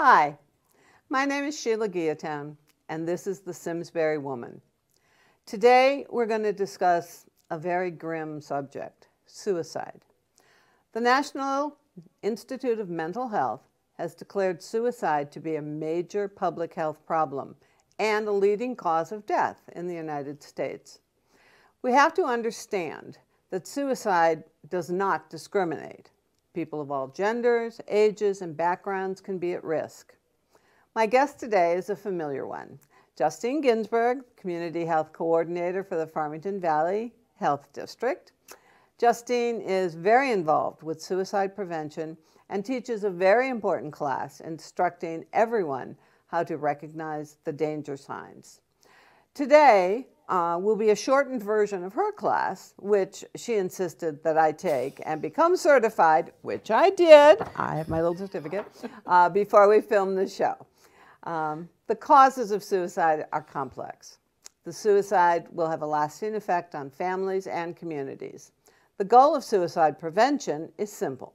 Hi, my name is Sheila Guillotin, and this is the Simsbury Woman. Today, we're going to discuss a very grim subject, suicide. The National Institute of Mental Health has declared suicide to be a major public health problem and a leading cause of death in the United States. We have to understand that suicide does not discriminate. People of all genders, ages, and backgrounds can be at risk. My guest today is a familiar one, Justine Ginsberg, Community Health Coordinator for the Farmington Valley Health District. Justine is very involved with suicide prevention and teaches a very important class instructing everyone how to recognize the danger signs. Today will be a shortened version of her class, which she insisted that I take and become certified, which I did. I have my little certificate, before we filmed the show. The causes of suicide are complex. The suicide will have a lasting effect on families and communities. The goal of suicide prevention is simple: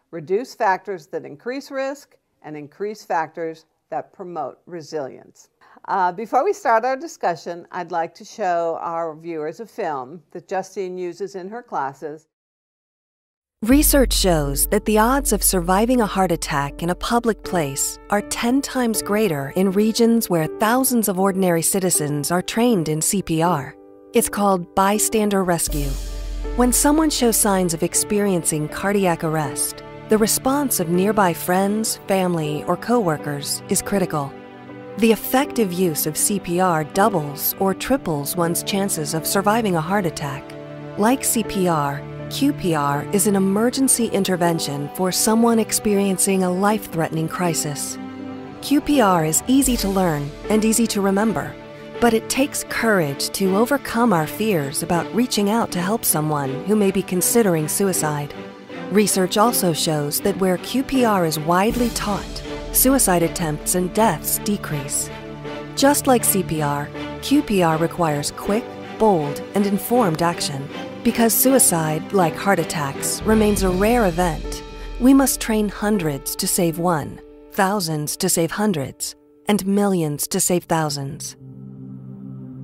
reduce factors that increase risk and increase factors that promote resilience. Before we start our discussion, I'd like to show our viewers a film that Justine uses in her classes. Research shows that the odds of surviving a heart attack in a public place are 10 times greater in regions where thousands of ordinary citizens are trained in CPR. It's called bystander rescue. When someone shows signs of experiencing cardiac arrest, the response of nearby friends, family, or coworkers is critical. The effective use of CPR doubles or triples one's chances of surviving a heart attack. Like CPR, QPR is an emergency intervention for someone experiencing a life-threatening crisis. QPR is easy to learn and easy to remember, but it takes courage to overcome our fears about reaching out to help someone who may be considering suicide. Research also shows that where QPR is widely taught, suicide attempts and deaths decrease. Just like CPR, QPR requires quick, bold, and informed action. Because suicide, like heart attacks, remains a rare event, we must train hundreds to save one, thousands to save hundreds, and millions to save thousands.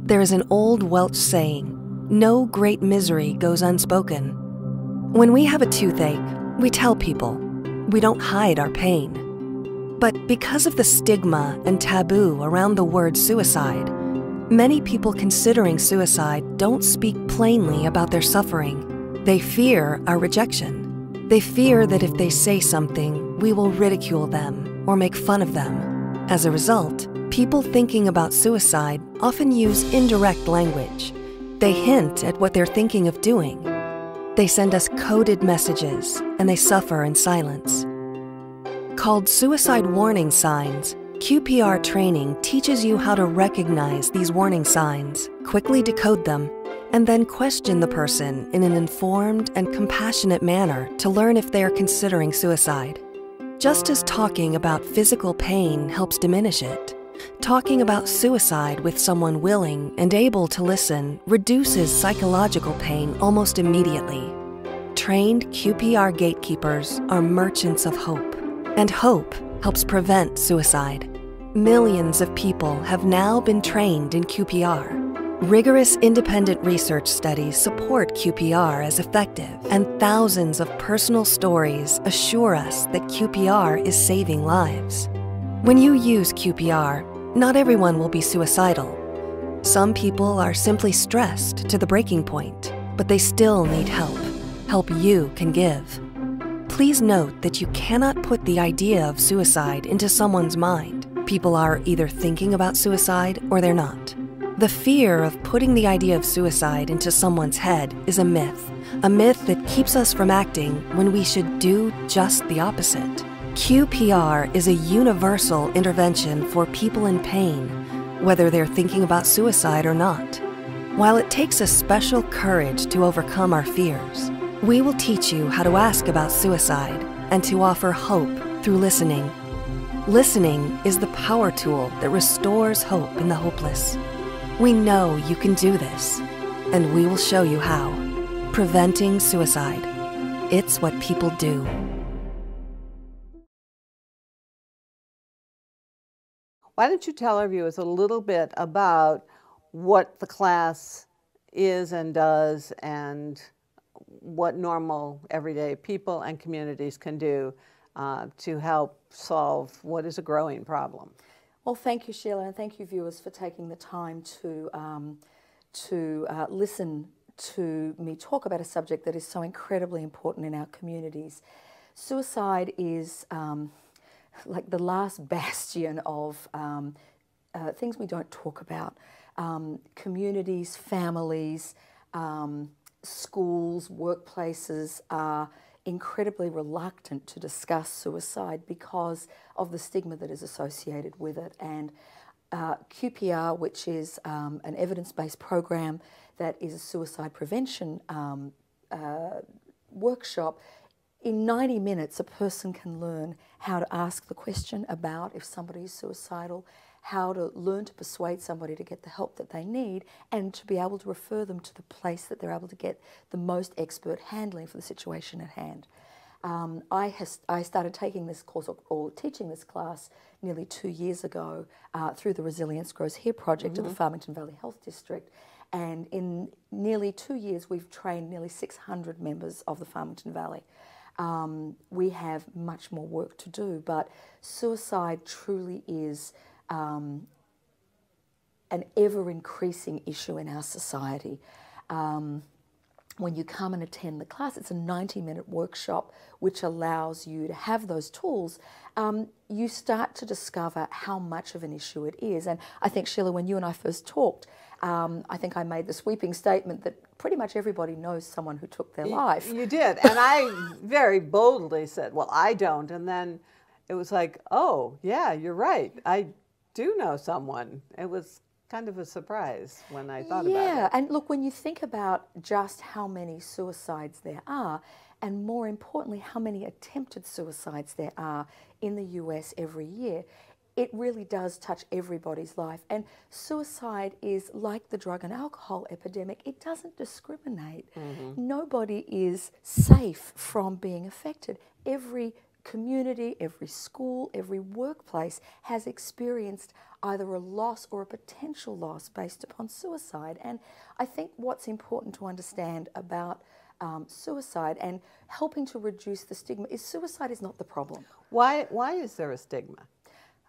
There is an old Welsh saying, "No great misery goes unspoken." When we have a toothache, we tell people. We don't hide our pain. But because of the stigma and taboo around the word suicide, many people considering suicide don't speak plainly about their suffering. They fear our rejection. They fear that if they say something, we will ridicule them or make fun of them. As a result, people thinking about suicide often use indirect language. They hint at what they're thinking of doing. They send us coded messages, and they suffer in silence. Called suicide warning signs, QPR training teaches you how to recognize these warning signs, quickly decode them, and then question the person in an informed and compassionate manner to learn if they are considering suicide. Just as talking about physical pain helps diminish it, talking about suicide with someone willing and able to listen reduces psychological pain almost immediately. Trained QPR gatekeepers are merchants of hope, and hope helps prevent suicide. Millions of people have now been trained in QPR. Rigorous independent research studies support QPR as effective, and thousands of personal stories assure us that QPR is saving lives. When you use QPR, not everyone will be suicidal. Some people are simply stressed to the breaking point, but they still need help. Help you can give. Please note that you cannot put the idea of suicide into someone's mind. People are either thinking about suicide or they're not. The fear of putting the idea of suicide into someone's head is a myth that keeps us from acting when we should do just the opposite. QPR is a universal intervention for people in pain, whether they're thinking about suicide or not. While it takes a special courage to overcome our fears, we will teach you how to ask about suicide and to offer hope through listening. Listening is the power tool that restores hope in the hopeless. We know you can do this, and we will show you how. Preventing suicide. It's what people do. Why don't you tell our viewers a little bit about what the class is and does, and what normal, everyday people and communities can do to help solve what is a growing problem? Well, thank you, Sheila, and thank you, viewers, for taking the time to listen to me talk about a subject that is so incredibly important in our communities. Suicide is like the last bastion of things we don't talk about. Communities, families, schools, workplaces are incredibly reluctant to discuss suicide because of the stigma that is associated with it. And QPR, which is an evidence-based program that is a suicide prevention workshop, in 90 minutes a person can learn how to ask the question about if somebody is suicidal, how to learn to persuade somebody to get the help that they need, and to be able to refer them to the place that they're able to get the most expert handling for the situation at hand. I started taking this course or teaching this class nearly 2 years ago through the Resilience Grows Here project of the Farmington Valley Health District. And in nearly 2 years, we've trained nearly 600 members of the Farmington Valley. We have much more work to do, but suicide truly is an ever-increasing issue in our society. When you come and attend the class, it's a 90-minute workshop which allows you to have those tools. You start to discover how much of an issue it is. And I think, Sheila, when you and I first talked, I think I made the sweeping statement that pretty much everybody knows someone who took their life. You did, and I very boldly said, well, I don't. And then it was like, oh, yeah, you're right. I do know someone. It was kind of a surprise when I thought about it. Yeah, and look, when you think about just how many suicides there are, and more importantly, how many attempted suicides there are in the US every year, it really does touch everybody's life. And suicide is like the drug and alcohol epidemic. It doesn't discriminate. Nobody is safe from being affected. Every community, every school, every workplace has experienced either a loss or a potential loss based upon suicide. And I think what's important to understand about suicide and helping to reduce the stigma is suicide is not the problem. Why is there a stigma?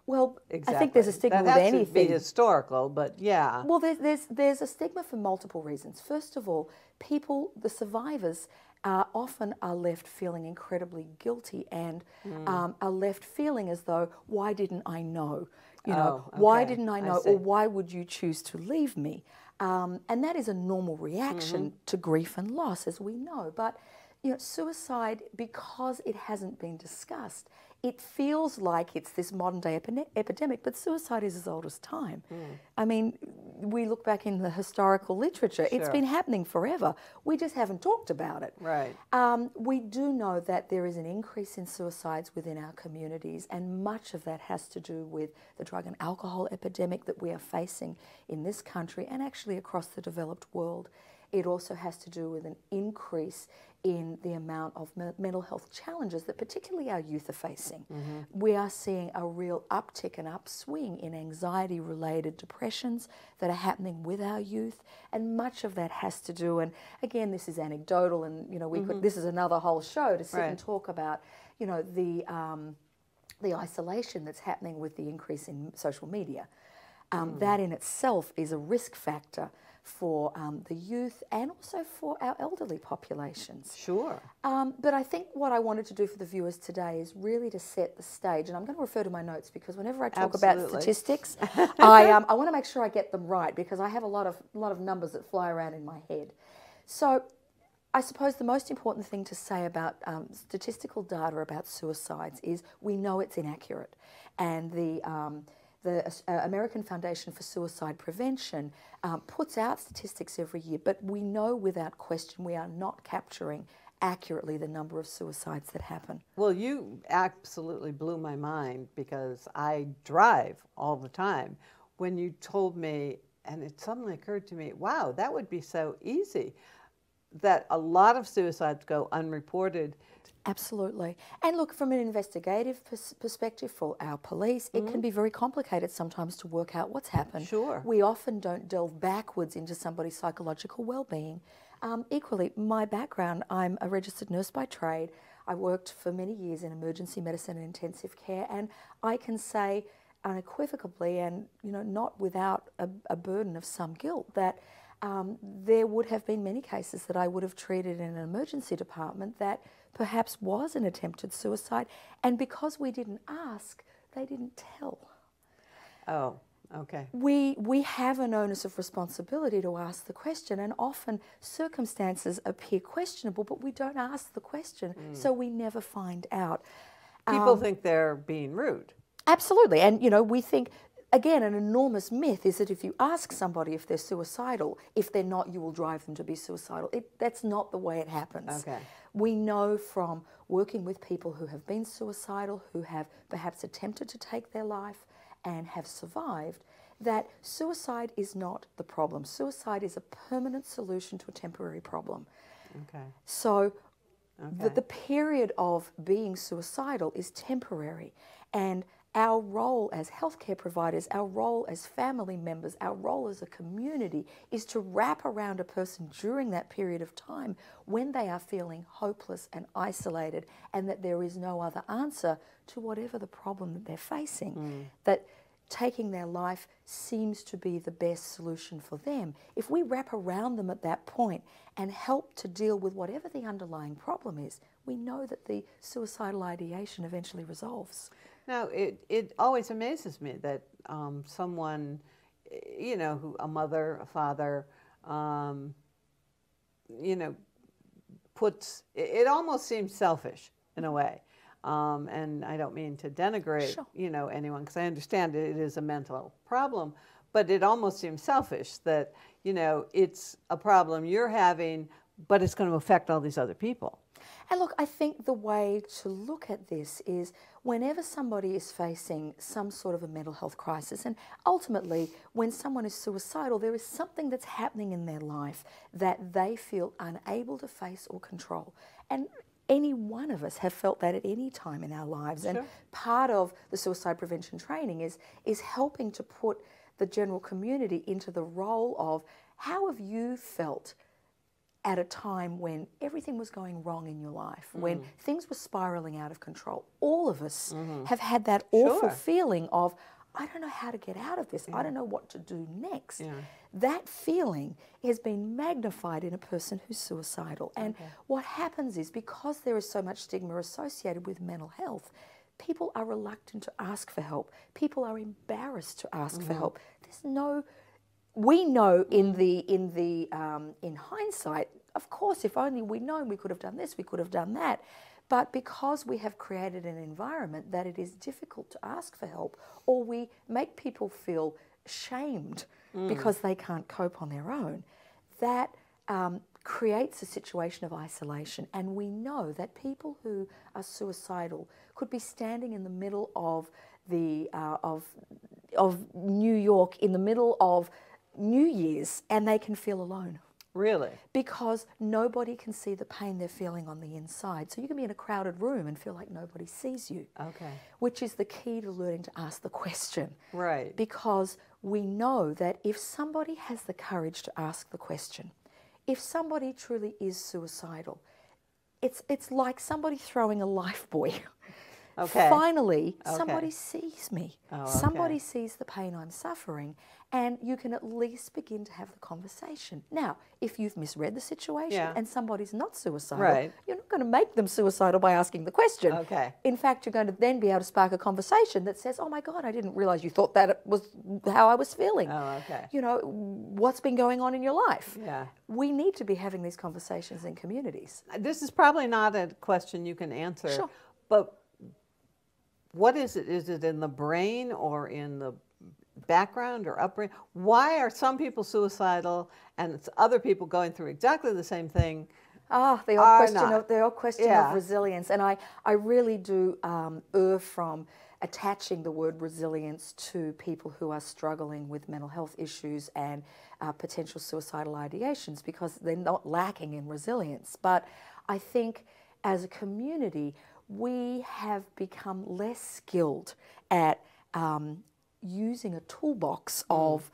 Well, Exactly. I think there's a stigma with anything. That has to be historical, but yeah. Well, there's a stigma for multiple reasons. First of all, people, the survivors, often are left feeling incredibly guilty and are left feeling as though, why didn't I know? You know, why didn't I know? Or why would you choose to leave me? And that is a normal reaction to grief and loss, as we know. But you know, suicide, because it hasn't been discussed, it feels like it's this modern day epidemic, but suicide is as old as time. I mean, we look back in the historical literature, it's been happening forever. We just haven't talked about it. Right. We do know that there is an increase in suicides within our communities, and much of that has to do with the drug and alcohol epidemic that we are facing in this country and actually across the developed world. It also has to do with an increase in the amount of mental health challenges that particularly our youth are facing. We are seeing a real uptick and upswing in anxiety-related depressions that are happening with our youth, and much of that has to do, and again, this is anecdotal, and you know, we could, this is another whole show to sit and talk about, you know, the isolation that's happening with the increase in social media. That in itself is a risk factor for the youth and also for our elderly populations. Sure. But I think what I wanted to do for the viewers today is really to set the stage, and I'm going to refer to my notes because whenever I talk about statistics, I want to make sure I get them right because I have a lot of numbers that fly around in my head. So I suppose the most important thing to say about statistical data about suicides is we know it's inaccurate, and the American Foundation for Suicide Prevention puts out statistics every year, but we know without question we are not capturing accurately the number of suicides that happen. Well, you absolutely blew my mind because I drive all the time. When you told me, and it suddenly occurred to me, wow, that would be so easy, that a lot of suicides go unreported. Absolutely. And look, from an investigative perspective for our police, it can be very complicated sometimes to work out what's happened. Sure. We often don't delve backwards into somebody's psychological well-being. Equally, my background, I'm a registered nurse by trade. I worked for many years in emergency medicine and intensive care, and I can say unequivocally, and not without a burden of some guilt, that there would have been many cases that I would have treated in an emergency department that perhaps was an attempted suicide, and because we didn't ask, they didn't tell. Oh, okay. We have an onus of responsibility to ask the question, and often circumstances appear questionable, but we don't ask the question, so we never find out. People think they're being rude. Absolutely, and we think, again, an enormous myth is that if you ask somebody if they're suicidal, if they're not, you will drive them to be suicidal. That's not the way it happens. Okay. We know from working with people who have been suicidal, who have perhaps attempted to take their life and have survived, that suicide is not the problem. Suicide is a permanent solution to a temporary problem. Okay. So the period of being suicidal is temporary, and our role as healthcare providers, our role as family members, our role as a community is to wrap around a person during that period of time when they are feeling hopeless and isolated, and that there is no other answer to whatever the problem that they're facing. That taking their life seems to be the best solution for them. If we wrap around them at that point and help to deal with whatever the underlying problem is, we know that the suicidal ideation eventually resolves. Now, it always amazes me that someone, who a mother, a father, puts, it almost seems selfish in a way. And I don't mean to denigrate, anyone, because I understand it is a mental problem, but it almost seems selfish that, it's a problem you're having, but it's going to affect all these other people. And look, I think the way to look at this is whenever somebody is facing some sort of a mental health crisis, and ultimately when someone is suicidal, there is something that's happening in their life that they feel unable to face or control. And any one of us have felt that at any time in our lives. Sure. And part of the suicide prevention training is helping to put the general community into the role of how have you felt at a time when everything was going wrong in your life, when things were spiraling out of control. All of us have had that awful feeling of, I don't know how to get out of this. I don't know what to do next. That feeling has been magnified in a person who's suicidal. And what happens is, because there is so much stigma associated with mental health, people are reluctant to ask for help. People are embarrassed to ask for help. There's no... We know in hindsight, of course, if only we'd known we could have done this, we could have done that. But because we have created an environment that it is difficult to ask for help, or we make people feel shamed because they can't cope on their own, that creates a situation of isolation. And we know that people who are suicidal could be standing in the middle of New York, in the middle of New Year's, and they can feel alone. Really? Because nobody can see the pain they're feeling on the inside. So you can be in a crowded room and feel like nobody sees you. Okay. Which is the key to learning to ask the question. Right. Because we know that if somebody has the courage to ask the question, if somebody truly is suicidal, it's like somebody throwing a life buoy. Okay. Finally, somebody sees me. Oh, okay. Somebody sees the pain I'm suffering, and you can at least begin to have the conversation. Now, if you've misread the situation and somebody's not suicidal, you're not going to make them suicidal by asking the question. Okay. In fact, you're going to then be able to spark a conversation that says, oh my God, I didn't realize you thought that was how I was feeling. Oh, okay. What's been going on in your life? Yeah. We need to be having these conversations in communities. This is probably not a question you can answer. Sure. But what is it? Is it in the brain or in the background or upbringing? Why are some people suicidal and it's other people going through exactly the same thing? The old question of resilience. And I really do err from attaching the word resilience to people who are struggling with mental health issues and potential suicidal ideations, because they're not lacking in resilience. But I think as a community, we have become less skilled at using a toolbox of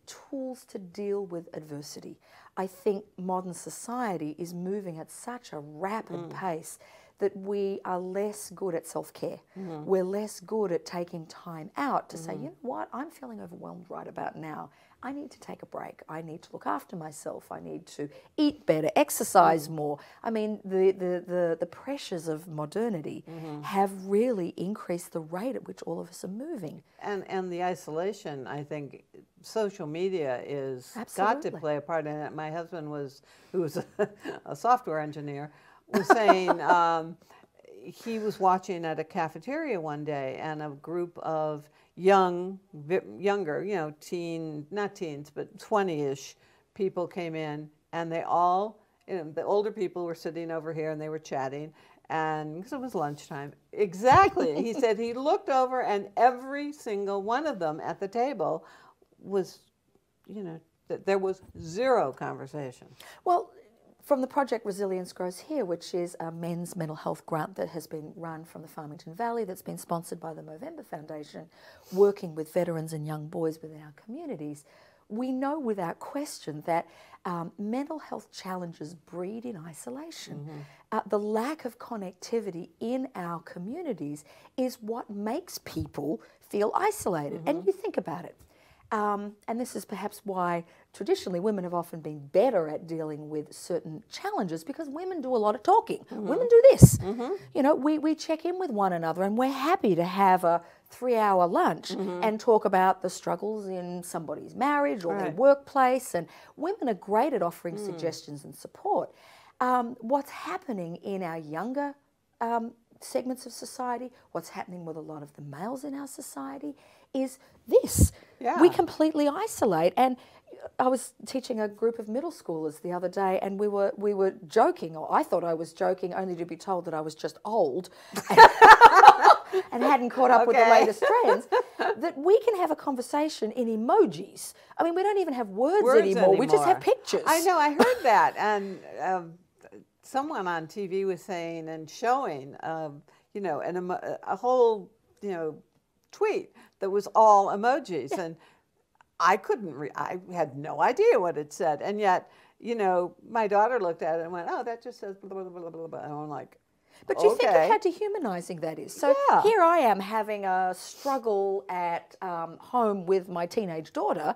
tools to deal with adversity. I think modern society is moving at such a rapid pace that we are less good at self-care. We're less good at taking time out to say, you know what, I'm feeling overwhelmed right about now. I need to take a break. I need to look after myself. I need to eat better, exercise more. I mean, the pressures of modernity have really increased the rate at which all of us are moving. And the isolation, I think, social media is got to play a part in it. My husband who was a software engineer, was saying he was watching at a cafeteria one day, and a group of younger, you know, not teens, but 20-ish people came in, and they all, you know, the older people were sitting over here and they were chatting, and because it was lunchtime. Exactly. He said he looked over and every single one of them at the table was, you know, there was zero conversation. Well, from the project Resilience Grows Here, which is a men's mental health grant that has been run from the Farmington Valley, that's been sponsored by the Movember Foundation, working with veterans and young boys within our communities, we know without question that mental health challenges breed in isolation. The lack of connectivity in our communities is what makes people feel isolated. And you think about it. And this is perhaps why traditionally women have often been better at dealing with certain challenges, because women do a lot of talking. Women do this. You know, we check in with one another, and we're happy to have a 3-hour lunch and talk about the struggles in somebody's marriage or their workplace. And women are great at offering suggestions and support. What's happening in our younger segments of society, what's happening with a lot of the males in our society, is this. We completely isolate. And I was teaching a group of middle schoolers the other day, and we were joking, or I thought I was joking, only to be told that I was just old and hadn't caught up with the latest trends, that we can have a conversation in emojis. I mean, we don't even have words anymore. We just have pictures. I know, I heard that. And someone on TV was saying and showing, you know, a whole, you know, tweet that was all emojis, and I couldn't I had no idea what it said, and yet, you know, my daughter looked at it and went, "Oh, that just says blah blah blah blah blah," and I'm like, but you think how dehumanizing that is. So here I am having a struggle at home with my teenage daughter,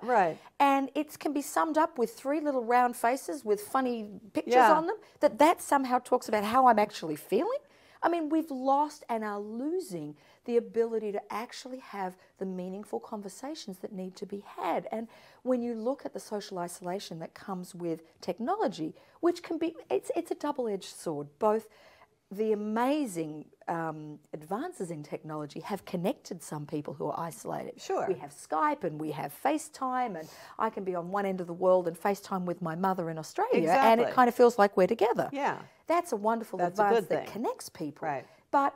and it can be summed up with 3 little round faces with funny pictures on them. That somehow talks about how I'm actually feeling. I mean, we've lost and are losing the ability to actually have the meaningful conversations that need to be had. And when you look at the social isolation that comes with technology, which can be, it's a double-edged sword. Both the amazing advances in technology have connected some people who are isolated. We have Skype and we have FaceTime, and I can be on one end of the world and FaceTime with my mother in Australia, and it kind of feels like we're together. That's a wonderful advance that connects people. But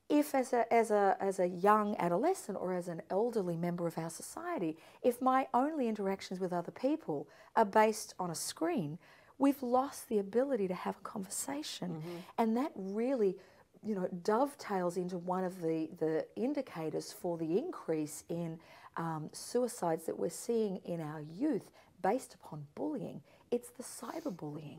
if as a young adolescent or as an elderly member of our society, if my only interactions with other people are based on a screen, we've lost the ability to have a conversation. And that really, you know, dovetails into one of the indicators for the increase in suicides that we're seeing in our youth based upon bullying. It's the cyberbullying.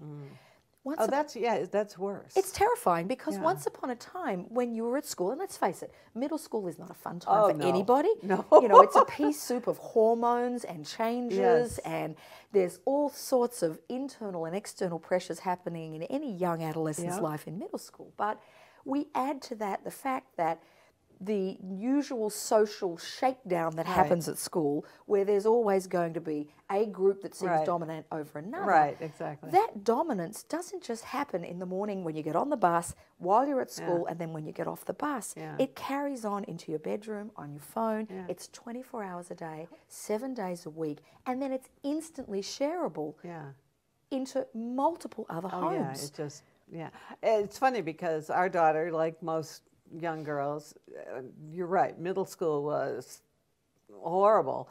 That's worse. It's terrifying, because once upon a time when you were at school, and let's face it, middle school is not a fun time for anybody. You know, it's a pea soup of hormones and changes, and there's all sorts of internal and external pressures happening in any young adolescent's life in middle school. But we add to that the fact that the usual social shakedown that happens at school, where there's always going to be a group that seems dominant over another. That dominance doesn't just happen in the morning when you get on the bus, while you're at school, and then when you get off the bus. It carries on into your bedroom, on your phone. It's 24 hours a day, 7 days a week, and then it's instantly shareable into multiple other homes. It's funny, because our daughter, like most young girls, you're right, middle school was horrible.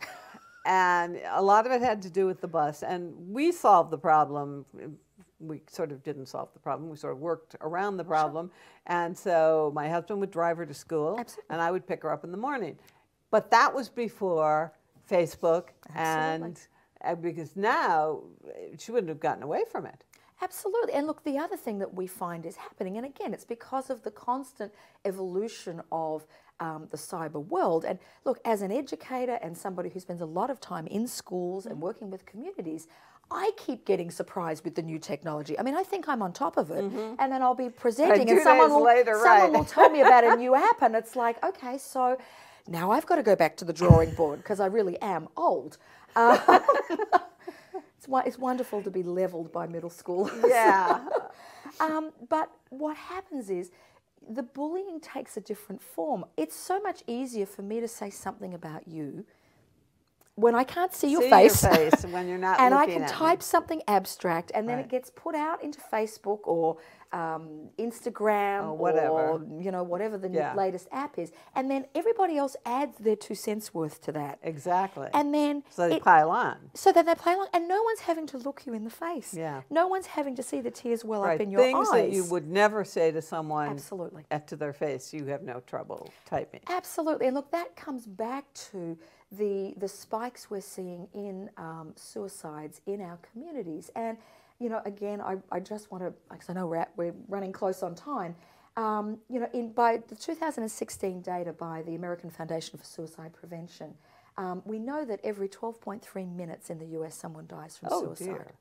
And a lot of it had to do with the bus. And we solved the problem we sort of didn't solve the problem. We sort of worked around the problem. Sure. And so my husband would drive her to school. Absolutely. And I would pick her up in the morning. But that was before Facebook. Absolutely. And because now she wouldn't have gotten away from it. Absolutely. And look, the other thing that we find is happening, and again, it's because of the constant evolution of the cyber world. And look, as an educator and somebody who spends a lot of time in schools and working with communities, I keep getting surprised with the new technology. I mean, I think I'm on top of it, and then I'll be presenting, and someone will tell me about a new app, and it's like, okay, so now I've got to go back to the drawing board because I really am old. It's wonderful to be leveled by middle schoolers. Yeah. But what happens is the bullying takes a different form. It's so much easier for me to say something about you when I can't see your face, when you're not and I looking can at type me. Something abstract, and then it gets put out into Facebook or Instagram or whatever the latest app is, and then everybody else adds their 2 cents worth to that. Exactly. And then so they pile on. So then they pile on, and no one's having to look you in the face. Yeah. No one's having to see the tears well up in your Things eyes. that you would never say to someone Absolutely. To their face, you have no trouble typing. Absolutely. And look, that comes back to the spikes we're seeing in suicides in our communities. And, again, I just want to, because I know we're running close on time, by the 2016 data by the American Foundation for Suicide Prevention, we know that every 12.3 minutes in the US someone dies from suicide.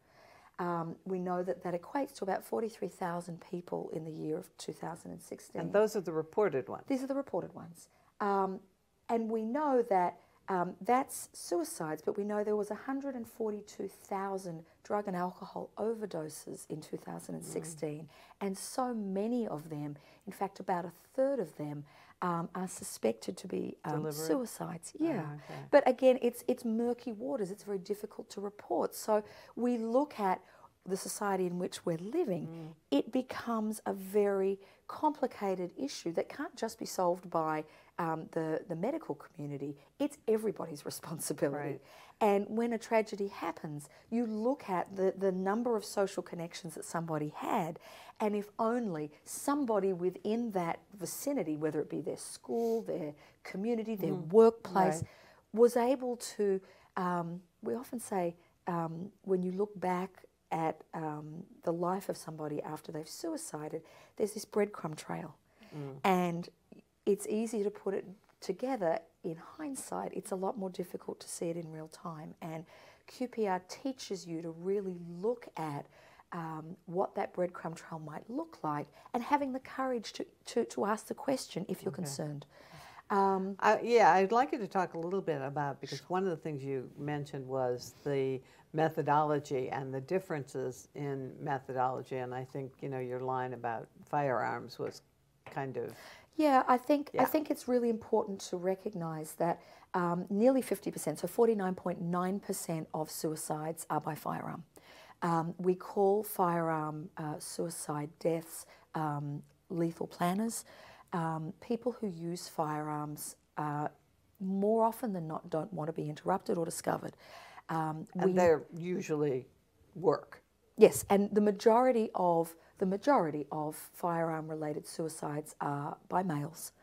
Dear. We know that equates to about 43,000 people in the year of 2016. And those are the reported ones. These are the reported ones. And we know that that's suicides, but we know there was 142,000 drug and alcohol overdoses in 2016, and so many of them, in fact about a third of them, are suspected to be suicides. Yeah, okay. But again, it's murky waters. It's very difficult to report. So we look at the society in which we're living. It becomes a very complicated issue that can't just be solved by the medical community. It's everybody's responsibility. Right. And when a tragedy happens, you look at the number of social connections that somebody had, and if only somebody within that vicinity, whether it be their school, their community, their workplace, was able to, we often say, when you look back at the life of somebody after they've suicided, there's this breadcrumb trail. And it's easy to put it together in hindsight. It's a lot more difficult to see it in real time. And QPR teaches you to really look at what that breadcrumb trail might look like, and having the courage to ask the question if you're concerned. I'd like you to talk a little bit about, because one of the things you mentioned was the methodology and the differences in methodology, and I think your line about firearms was kind of... Yeah, I think it's really important to recognise that nearly 50%, so 49.9% of suicides are by firearm. We call firearm suicide deaths lethal planners. People who use firearms more often than not don't want to be interrupted or discovered. And they're usually work. Yes, and the majority of firearm-related suicides are by males.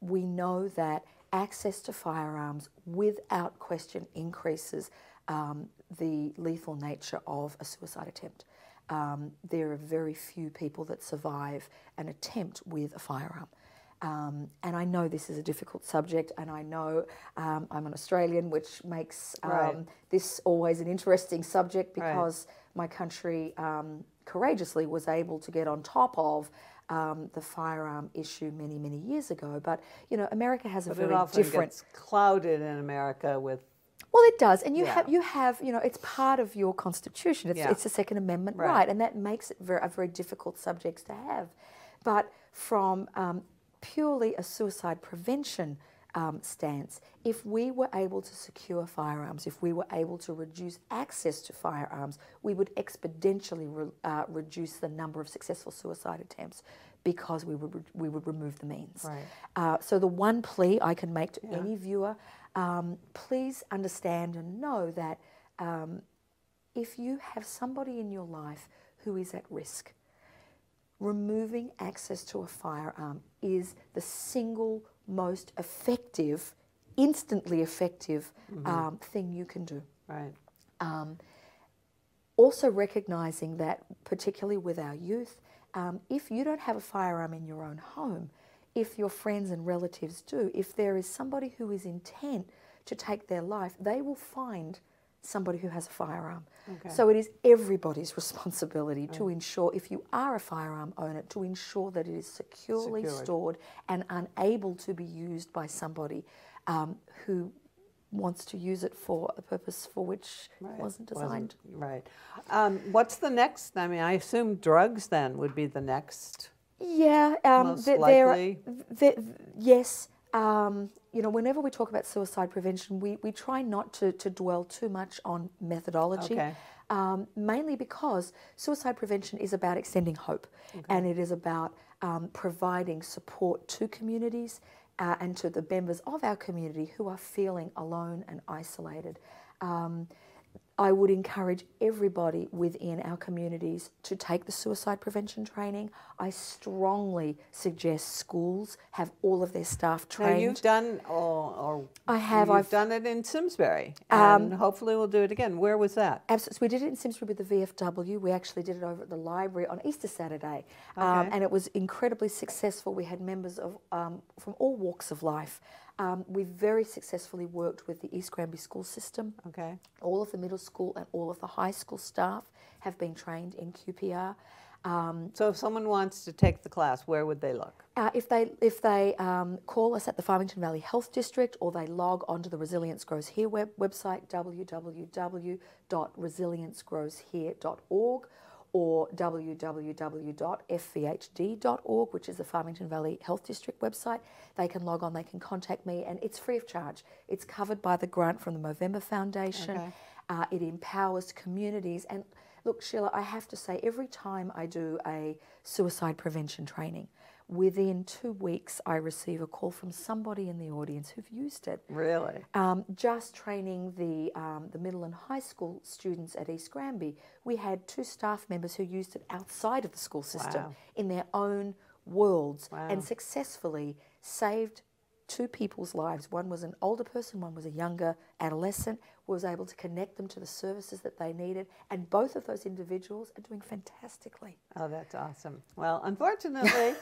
We know that access to firearms without question increases the lethal nature of a suicide attempt. There are very few people that survive an attempt with a firearm. And I know this is a difficult subject, and I know I'm an Australian, which makes this always an interesting subject, because my country courageously was able to get on top of the firearm issue many, many years ago. But, America has a very different... But it often gets clouded in America with... Well, it does, and you have, it's part of your constitution. It's a Second Amendment right, and that makes it a very difficult subject to have. But from purely a suicide prevention stance, if we were able to secure firearms, if we were able to reduce access to firearms, we would exponentially reduce the number of successful suicide attempts, because we would remove the means. Right. So the one plea I can make to any viewer, please understand and know that if you have somebody in your life who is at risk, removing access to a firearm is the single most effective, instantly effective thing you can do. Right. Also recognizing that, particularly with our youth, if you don't have a firearm in your own home, if your friends and relatives do, if there is somebody who is intent to take their life, they will find somebody who has a firearm. Okay. So it is everybody's responsibility to ensure, if you are a firearm owner, to ensure that it is securely stored and unable to be used by somebody who wants to use it for a purpose for which it wasn't designed. Right. What's the next? I mean, I assume drugs then would be the next. Yeah. Most likely. Yes. You know, whenever we talk about suicide prevention, we try not to dwell too much on methodology, Okay. Mainly because suicide prevention is about extending hope, and it is about providing support to communities and to the members of our community who are feeling alone and isolated. I would encourage everybody within our communities to take the suicide prevention training. I strongly suggest schools have all of their staff trained. Now you've done, I have. I've done it in Simsbury, and hopefully we'll do it again. Where was that? Absolutely. We did it in Simsbury with the VFW. We actually did it over at the library on Easter Saturday, and it was incredibly successful. We had members of from all walks of life. We very successfully worked with the East Granby school system. Okay. All of the middle school and all of the high school staff have been trained in QPR. So if someone wants to take the class, where would they look? If they call us at the Farmington Valley Health District, or they log onto the Resilience Grows Here website, www.resiliencegrowshere.org, or www.fvhd.org, which is the Farmington Valley Health District website. They can log on, they can contact me, and it's free of charge. It's covered by the grant from the Movember Foundation. Okay. It empowers communities. And look, Sheila, I have to say, every time I do a suicide prevention training, within 2 weeks I receive a call from somebody in the audience who've used it. Really? Just training the middle and high school students at East Granby, we had 2 staff members who used it outside of the school system in their own worlds and successfully saved 2 people's lives. One was an older person, one was a younger adolescent, was able to connect them to the services that they needed, and both of those individuals are doing fantastically. Oh, that's awesome. Well, unfortunately,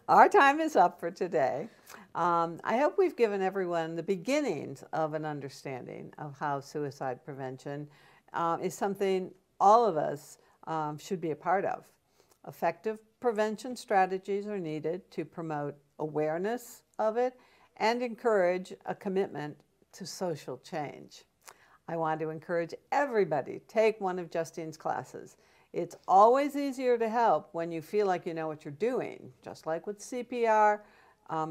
our time is up for today. I hope we've given everyone the beginnings of an understanding of how suicide prevention is something all of us should be a part of. Effective prevention strategies are needed to promote awareness of it and encourage a commitment to social change. I want to encourage everybody to take one of Justine's classes. It's always easier to help when you feel like you know what you're doing. Just like with CPR,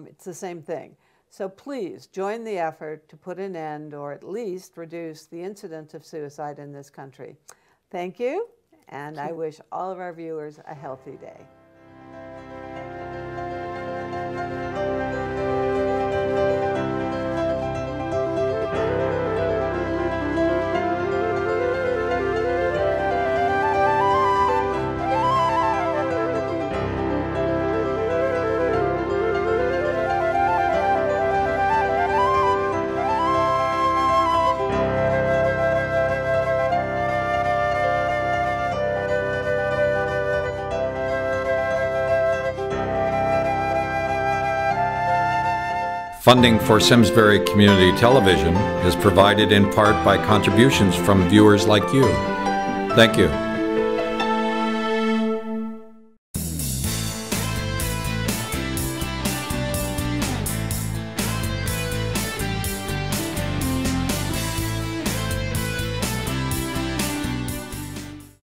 it's the same thing. So please join the effort to put an end, or at least reduce, the incidence of suicide in this country. Thank you, and I wish all of our viewers a healthy day. Funding for Simsbury Community Television is provided in part by contributions from viewers like you. Thank you.